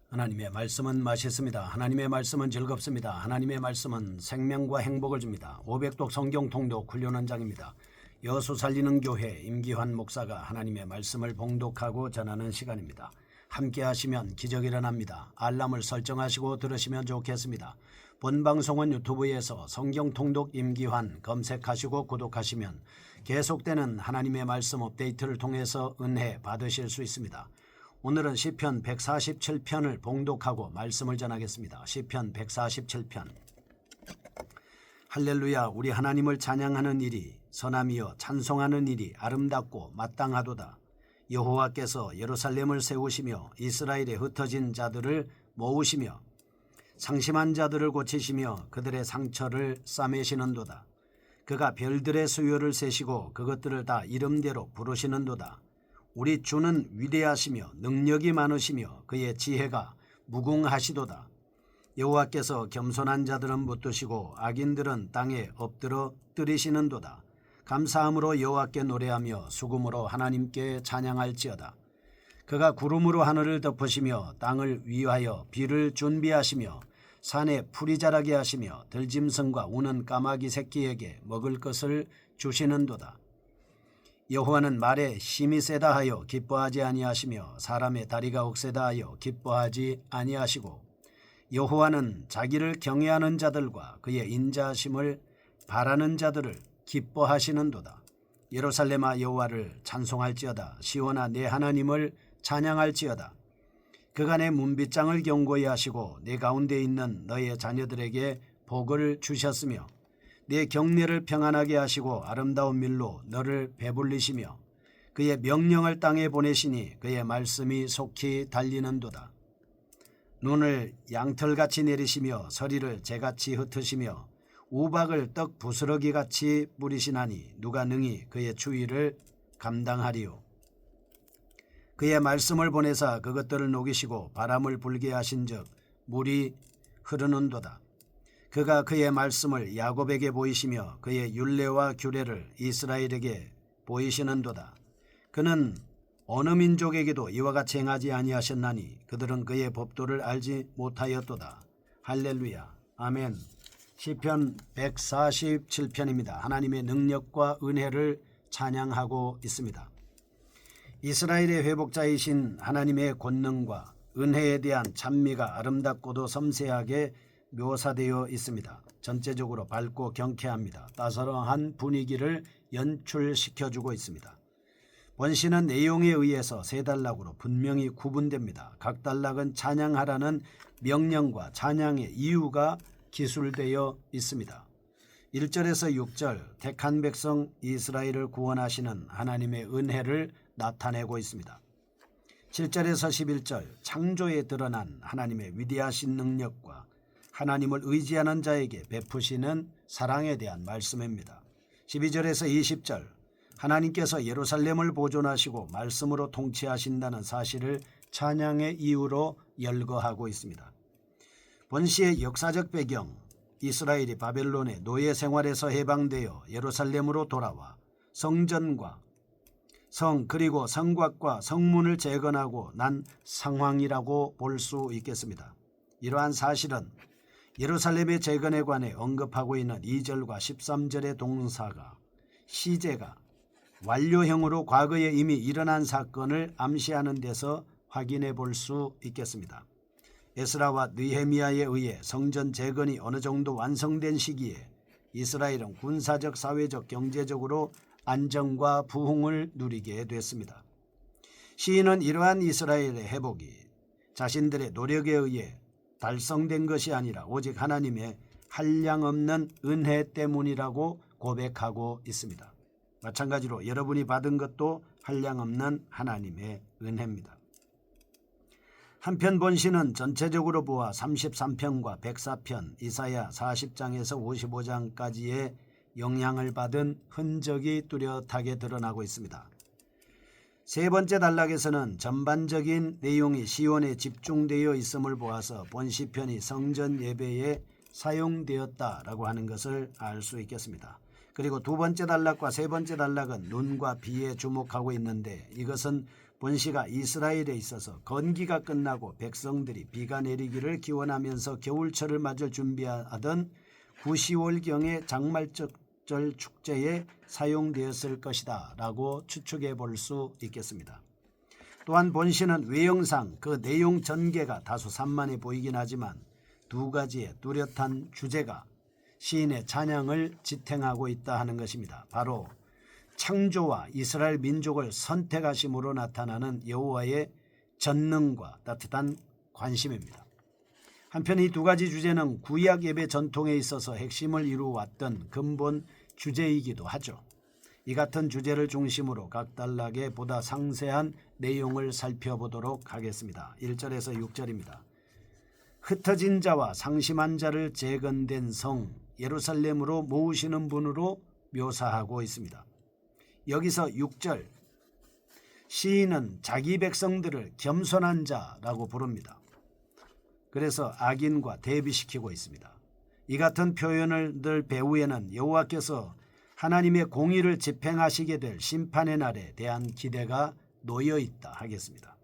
하나님의 말씀은 맛있습니다. 하나님의 말씀은 즐겁습니다. 하나님의 말씀은 생명과 행복을 줍니다. 500독 성경 통독 훈련 원장입니다. 여수 살리는 교회 임기환 목사가 하나님의 말씀을 봉독하고 전하는 시간입니다. 함께 하시면 기적이 일어납니다. 알람을 설정하시고 들으시면 좋겠습니다. 본 방송은 유튜브에서 성경 통독 임기환 검색하시고 구독하시면 계속되는 하나님의 말씀 업데이트를 통해서 은혜 받으실 수 있습니다. 오늘은 시편 147편을 봉독하고 말씀을 전하겠습니다. 시편 147편. 할렐루야, 우리 하나님을 찬양하는 일이 선함이여 찬송하는 일이 아름답고 마땅하도다. 여호와께서 예루살렘을 세우시며 이스라엘에 흩어진 자들을 모으시며 상심한 자들을 고치시며 그들의 상처를 싸매시는도다. 그가 별들의 수요를 세시고 그것들을 다 이름대로 부르시는도다. 우리 주는 위대하시며 능력이 많으시며 그의 지혜가 무궁하시도다. 여호와께서 겸손한 자들은 붙드시고 악인들은 땅에 엎드러 뜨리시는도다. 감사함으로 여호와께 노래하며 수금으로 하나님께 찬양할지어다. 그가 구름으로 하늘을 덮으시며 땅을 위하여 비를 준비하시며 산에 풀이 자라게 하시며 들짐승과 우는 까마귀 새끼에게 먹을 것을 주시는도다. 여호와는 말에 힘이 세다 하여 기뻐하지 아니하시며 사람의 다리가 억세다 하여 기뻐하지 아니하시고 여호와는 자기를 경외하는 자들과 그의 인자하심을 바라는 자들을 기뻐하시는도다. 예루살렘아 여호와를 찬송할지어다. 시온아 내 하나님을 찬양할지어다. 그가 내 문빗장을 견고히 하시고 내 가운데 있는 너의 자녀들에게 복을 주셨으며 내 경내를 평안하게 하시고 아름다운 밀로 너를 배불리시며 그의 명령을 땅에 보내시니 그의 말씀이 속히 달리는도다. 눈을 양털같이 내리시며 서리를 재같이 흩으시며 우박을 떡 부스러기같이 뿌리시나니 누가 능히 그의 추위를 감당하리요. 그의 말씀을 보내사 그것들을 녹이시고 바람을 불게 하신즉 물이 흐르는도다. 그가 그의 말씀을 야곱에게 보이시며 그의 율례와 규례를 이스라엘에게 보이시는도다. 그는 어느 민족에게도 이와 같이 행하지 아니하셨나니 그들은 그의 법도를 알지 못하였도다. 할렐루야. 아멘. 시편 147편입니다. 하나님의 능력과 은혜를 찬양하고 있습니다. 이스라엘의 회복자이신 하나님의 권능과 은혜에 대한 찬미가 아름답고도 섬세하게 묘사되어 있습니다. 전체적으로 밝고 경쾌합니다. 따스한 분위기를 연출시켜주고 있습니다. 본시는 내용에 의해서 세 단락으로 분명히 구분됩니다. 각 단락은 찬양하라는 명령과 찬양의 이유가 기술되어 있습니다. 1절에서 6절 택한 백성 이스라엘을 구원하시는 하나님의 은혜를 나타내고 있습니다. 7절에서 11절 창조에 드러난 하나님의 위대하신 능력과 하나님을 의지하는 자에게 베푸시는 사랑에 대한 말씀입니다. 12절에서 20절 하나님께서 예루살렘을 보존하시고 말씀으로 통치하신다는 사실을 찬양의 이유로 열거하고 있습니다. 본시의 역사적 배경, 이스라엘이 바벨론의 노예 생활에서 해방되어 예루살렘으로 돌아와 성전과 성 그리고 성곽과 성문을 재건하고 난 상황이라고 볼 수 있겠습니다. 이러한 사실은 예루살렘의 재건에 관해 언급하고 있는 2절과 13절의 동사가 시제가 완료형으로 과거에 이미 일어난 사건을 암시하는 데서 확인해 볼 수 있겠습니다. 에스라와 느헤미야에 의해 성전 재건이 어느 정도 완성된 시기에 이스라엘은 군사적, 사회적, 경제적으로 안정과 부흥을 누리게 됐습니다. 시인은 이러한 이스라엘의 회복이 자신들의 노력에 의해 달성된 것이 아니라 오직 하나님의 한량없는 은혜 때문이라고 고백하고 있습니다. 마찬가지로 여러분이 받은 것도 한량없는 하나님의 은혜입니다. 한편 본시는 전체적으로 보아 33편과 104편, 이사야 40장에서 55장까지의 영향을 받은 흔적이 뚜렷하게 드러나고 있습니다. 세 번째 단락에서는 전반적인 내용이 시온에 집중되어 있음을 보아서 본시편이 성전 예배에 사용되었다라고 하는 것을 알 수 있겠습니다. 그리고 두 번째 단락과 세 번째 단락은 눈과 비에 주목하고 있는데 이것은 본시가 이스라엘에 있어서 건기가 끝나고 백성들이 비가 내리기를 기원하면서 겨울철을 맞을 준비하던 9, 10월경의 장말절 축제에 사용되었을 것이다 라고 추측해 볼 수 있겠습니다. 또한 본시는 외형상 그 내용 전개가 다소 산만해 보이긴 하지만 두 가지의 뚜렷한 주제가 시인의 찬양을 지탱하고 있다 하는 것입니다. 바로 창조와 이스라엘 민족을 선택하심으로 나타나는 여호와의 전능과 따뜻한 관심입니다. 한편 이 두 가지 주제는 구약 예배 전통에 있어서 핵심을 이루어왔던 근본 주제이기도 하죠. 이 같은 주제를 중심으로 각달나게 보다 상세한 내용을 살펴보도록 하겠습니다. 1절에서 6절입니다. 흩어진 자와 상심한 자를 재건된 성 예루살렘으로 모으시는 분으로 묘사하고 있습니다. 여기서 6절 시인은 자기 백성들을 겸손한 자라고 부릅니다. 그래서 악인과 대비시키고 있습니다. 이 같은 표현을 늘 배후에는 여호와께서 하나님의 공의를 집행하시게 될 심판의 날에 대한 기대가 놓여 있다 하겠습니다.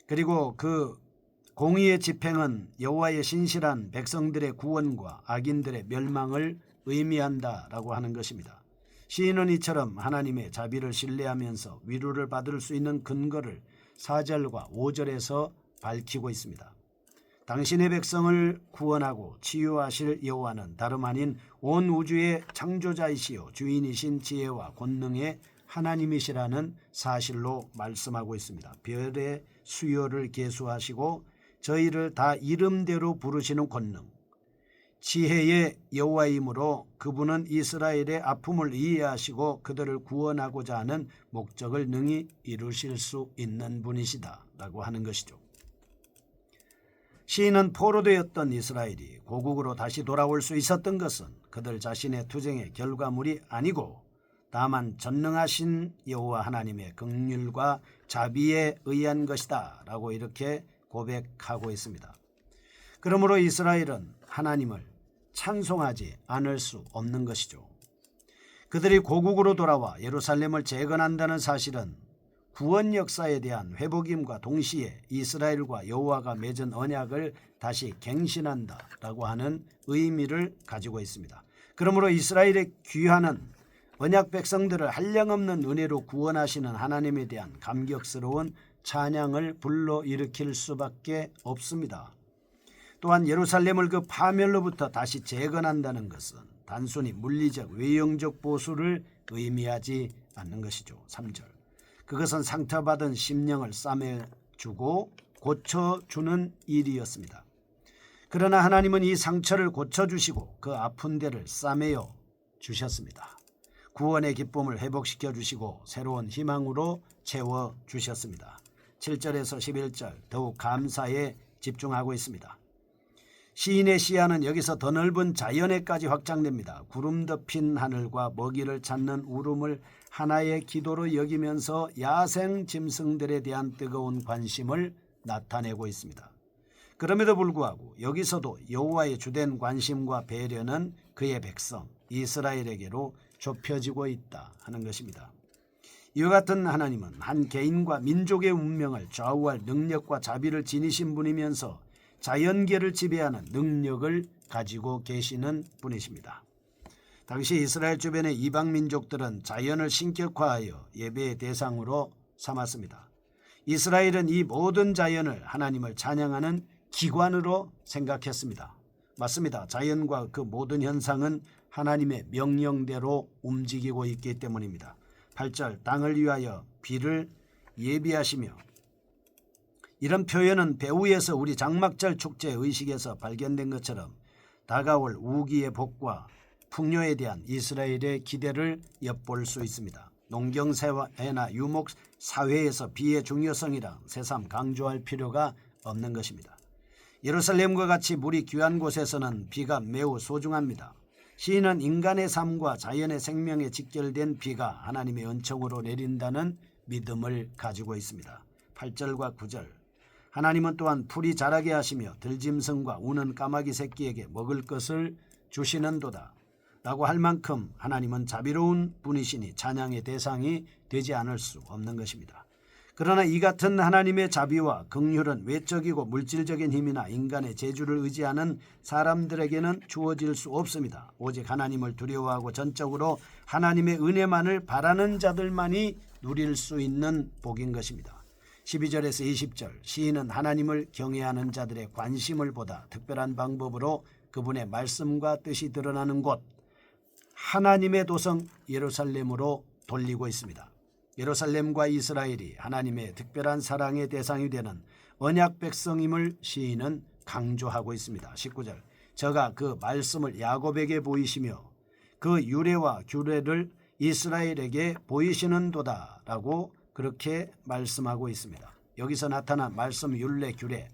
그리고 그 공의의 집행은 여호와의 신실한 백성들의 구원과 악인들의 멸망을 의미한다라고 하는 것입니다. 시인은 이처럼 하나님의 자비를 신뢰하면서 위로를 받을 수 있는 근거를 4절과 5절에서 밝히고 있습니다. 당신의 백성을 구원하고 치유하실 여호와는 다름 아닌 온 우주의 창조자이시요 주인이신 지혜와 권능의 하나님이시라는 사실로 말씀하고 있습니다. 별의 수요를 계수하시고 저희를 다 이름대로 부르시는 권능, 지혜의 여호와이므로 그분은 이스라엘의 아픔을 이해하시고 그들을 구원하고자 하는 목적을 능히 이루실 수 있는 분이시다 라고 하는 것이죠. 시인은 포로되었던 이스라엘이 고국으로 다시 돌아올 수 있었던 것은 그들 자신의 투쟁의 결과물이 아니고 다만 전능하신 여호와 하나님의 긍휼과 자비에 의한 것이다 라고 이렇게 고백하고 있습니다. 그러므로 이스라엘은 하나님을 찬송하지 않을 수 없는 것이죠. 그들이 고국으로 돌아와 예루살렘을 재건한다는 사실은 구원 역사에 대한 회복임과 동시에 이스라엘과 여호와가 맺은 언약을 다시 갱신한다라고 하는 의미를 가지고 있습니다. 그러므로 이스라엘의 귀환은 언약 백성들을 한량없는 은혜로 구원하시는 하나님에 대한 감격스러운 찬양을 불러일으킬 수밖에 없습니다. 또한 예루살렘을 그 파멸로부터 다시 재건한다는 것은 단순히 물리적 외형적 보수를 의미하지 않는 것이죠. 3절 그것은 상처받은 심령을 싸매주고 고쳐주는 일이었습니다. 그러나 하나님은 이 상처를 고쳐주시고 그 아픈 데를 싸매어 주셨습니다. 구원의 기쁨을 회복시켜 주시고 새로운 희망으로 채워주셨습니다. 7절에서 11절 더욱 감사에 집중하고 있습니다. 시인의 시야는 여기서 더 넓은 자연에까지 확장됩니다. 구름 덮인 하늘과 먹이를 찾는 울음을 하나의 기도로 여기면서 야생 짐승들에 대한 뜨거운 관심을 나타내고 있습니다. 그럼에도 불구하고 여기서도 여호와의 주된 관심과 배려는 그의 백성 이스라엘에게로 좁혀지고 있다 하는 것입니다. 이와 같은 하나님은 한 개인과 민족의 운명을 좌우할 능력과 자비를 지니신 분이면서 자연계를 지배하는 능력을 가지고 계시는 분이십니다. 당시 이스라엘 주변의 이방 민족들은 자연을 신격화하여 예배의 대상으로 삼았습니다. 이스라엘은 이 모든 자연을 하나님을 찬양하는 기관으로 생각했습니다. 맞습니다. 자연과 그 모든 현상은 하나님의 명령대로 움직이고 있기 때문입니다. 8절 땅을 위하여 비를 예비하시며 이런 표현은 배후에서 우리 장막절 축제 의식에서 발견된 것처럼 다가올 우기의 복과 풍요에 대한 이스라엘의 기대를 엿볼 수 있습니다. 농경사회나 유목사회에서 비의 중요성이라 새삼 강조할 필요가 없는 것입니다. 예루살렘과 같이 물이 귀한 곳에서는 비가 매우 소중합니다. 시인은 인간의 삶과 자연의 생명에 직결된 비가 하나님의 은총으로 내린다는 믿음을 가지고 있습니다. 8절과 9절 하나님은 또한 풀이 자라게 하시며 들짐승과 우는 까마귀 새끼에게 먹을 것을 주시는도다 라고 할 만큼 하나님은 자비로운 분이시니 찬양의 대상이 되지 않을 수 없는 것입니다. 그러나 이 같은 하나님의 자비와 긍휼은 외적이고 물질적인 힘이나 인간의 재주를 의지하는 사람들에게는 주어질 수 없습니다. 오직 하나님을 두려워하고 전적으로 하나님의 은혜만을 바라는 자들만이 누릴 수 있는 복인 것입니다. 12절에서 20절, 시인은 하나님을 경외하는 자들의 관심을 보다 특별한 방법으로 그분의 말씀과 뜻이 드러나는 곳 하나님의 도성 예루살렘으로 돌리고 있습니다. 예루살렘과 이스라엘이 하나님의 특별한 사랑의 대상이 되는 언약 백성임을 시인은 강조하고 있습니다. 19절, 저가 그 말씀을 야곱에게 보이시며 그 유래와 규례를 이스라엘에게 보이시는도다 라고 그렇게 말씀하고 있습니다. 여기서 나타난 말씀, 율례, 규례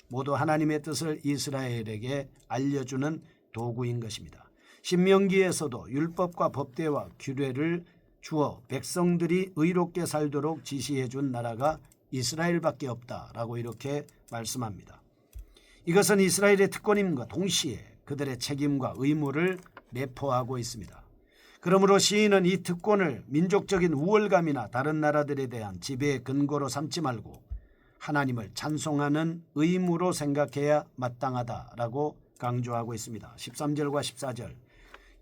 모두 하나님의 뜻을 이스라엘에게 알려주는 도구인 것입니다. 신명기에서도 율법과 법대와 규례를 주어 백성들이 의롭게 살도록 지시해 준 나라가 이스라엘밖에 없다라고 이렇게 말씀합니다. 이것은 이스라엘의 특권임과 동시에 그들의 책임과 의무를 내포하고 있습니다. 그러므로 시인은 이 특권을 민족적인 우월감이나 다른 나라들에 대한 지배의 근거로 삼지 말고 하나님을 찬송하는 의무로 생각해야 마땅하다라고 강조하고 있습니다. 13절과 14절,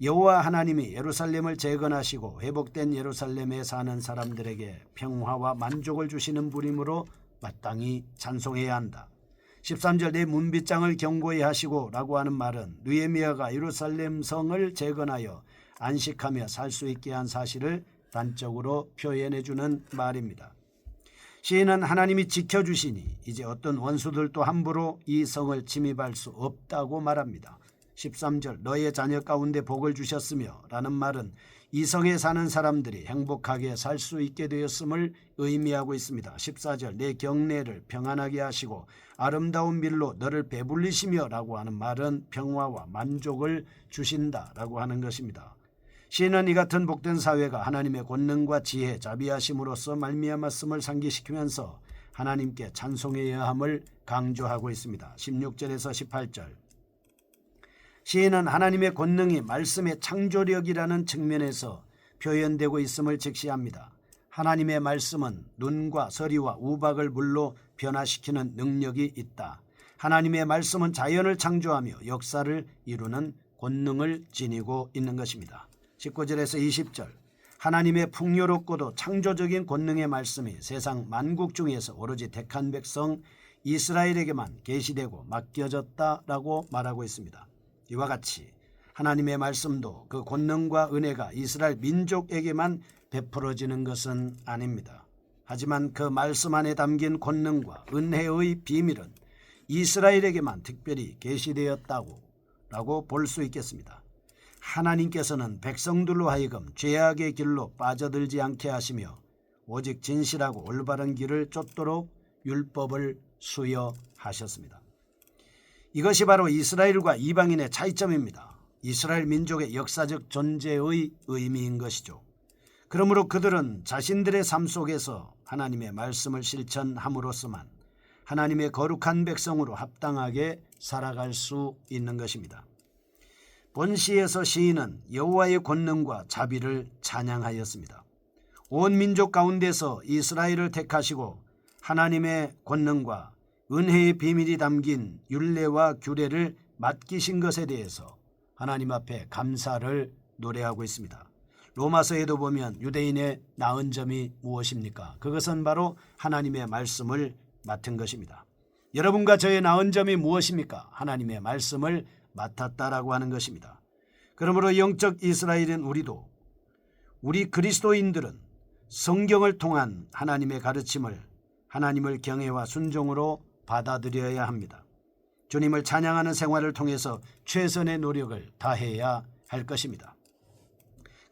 여호와 하나님이 예루살렘을 재건하시고 회복된 예루살렘에 사는 사람들에게 평화와 만족을 주시는 분이므로 마땅히 찬송해야 한다. 13절, 내 문빗장을 견고히 하시고 라고 하는 말은 느헤미야가 예루살렘 성을 재건하여 안식하며 살 수 있게 한 사실을 단적으로 표현해 주는 말입니다. 시인은 하나님이 지켜주시니 이제 어떤 원수들도 함부로 이 성을 침입할 수 없다고 말합니다. 13절, 너의 자녀 가운데 복을 주셨으며 라는 말은 이 성에 사는 사람들이 행복하게 살 수 있게 되었음을 의미하고 있습니다. 14절, 내 경내를 평안하게 하시고 아름다운 밀로 너를 배불리시며 라고 하는 말은 평화와 만족을 주신다 라고 하는 것입니다. 시인은 이 같은 복된 사회가 하나님의 권능과 지혜, 자비하심으로써 말미암았음을 상기시키면서 하나님께 찬송해야 함을 강조하고 있습니다. 16절에서 18절, 시인은 하나님의 권능이 말씀의 창조력이라는 측면에서 표현되고 있음을 직시합니다. 하나님의 말씀은 눈과 서리와 우박을 물로 변화시키는 능력이 있다. 하나님의 말씀은 자연을 창조하며 역사를 이루는 권능을 지니고 있는 것입니다. 19절에서 20절, 하나님의 풍요롭고도 창조적인 권능의 말씀이 세상 만국 중에서 오로지 택한 백성 이스라엘에게만 계시되고 맡겨졌다라고 말하고 있습니다. 이와 같이 하나님의 말씀도 그 권능과 은혜가 이스라엘 민족에게만 베풀어지는 것은 아닙니다. 하지만 그 말씀 안에 담긴 권능과 은혜의 비밀은 이스라엘에게만 특별히 계시되었다고 볼 수 있겠습니다. 하나님께서는 백성들로 하여금 죄악의 길로 빠져들지 않게 하시며 오직 진실하고 올바른 길을 쫓도록 율법을 수여하셨습니다. 이것이 바로 이스라엘과 이방인의 차이점입니다. 이스라엘 민족의 역사적 존재의 의미인 것이죠. 그러므로 그들은 자신들의 삶 속에서 하나님의 말씀을 실천함으로써만 하나님의 거룩한 백성으로 합당하게 살아갈 수 있는 것입니다. 본시에서 시인은 여호와의 권능과 자비를 찬양하였습니다. 온 민족 가운데서 이스라엘을 택하시고 하나님의 권능과 은혜의 비밀이 담긴 율례와 규례를 맡기신 것에 대해서 하나님 앞에 감사를 노래하고 있습니다. 로마서에도 보면 유대인의 나은 점이 무엇입니까? 그것은 바로 하나님의 말씀을 맡은 것입니다. 여러분과 저의 나은 점이 무엇입니까? 하나님의 말씀을 맡았다라고 하는 것입니다. 그러므로 영적 이스라엘인 우리 그리스도인들은 성경을 통한 하나님의 가르침을 하나님을 경외와 순종으로 받아들여야 합니다. 주님을 찬양하는 생활을 통해서 최선의 노력을 다해야 할 것입니다.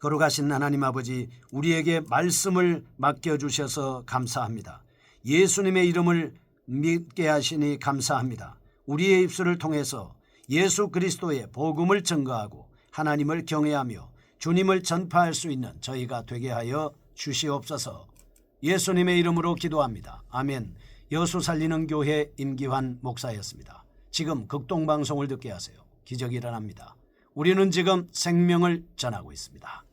거룩하신 하나님 아버지, 우리에게 말씀을 맡겨주셔서 감사합니다. 예수님의 이름을 믿게 하시니 감사합니다. 우리의 입술을 통해서 예수 그리스도의 복음을 증거하고 하나님을 경외하며 주님을 전파할 수 있는 저희가 되게 하여 주시옵소서. 예수님의 이름으로 기도합니다. 아멘. 여수 살리는 교회 임기환 목사였습니다. 지금 극동방송을 듣게 하세요. 기적이 일어납니다. 우리는 지금 생명을 전하고 있습니다.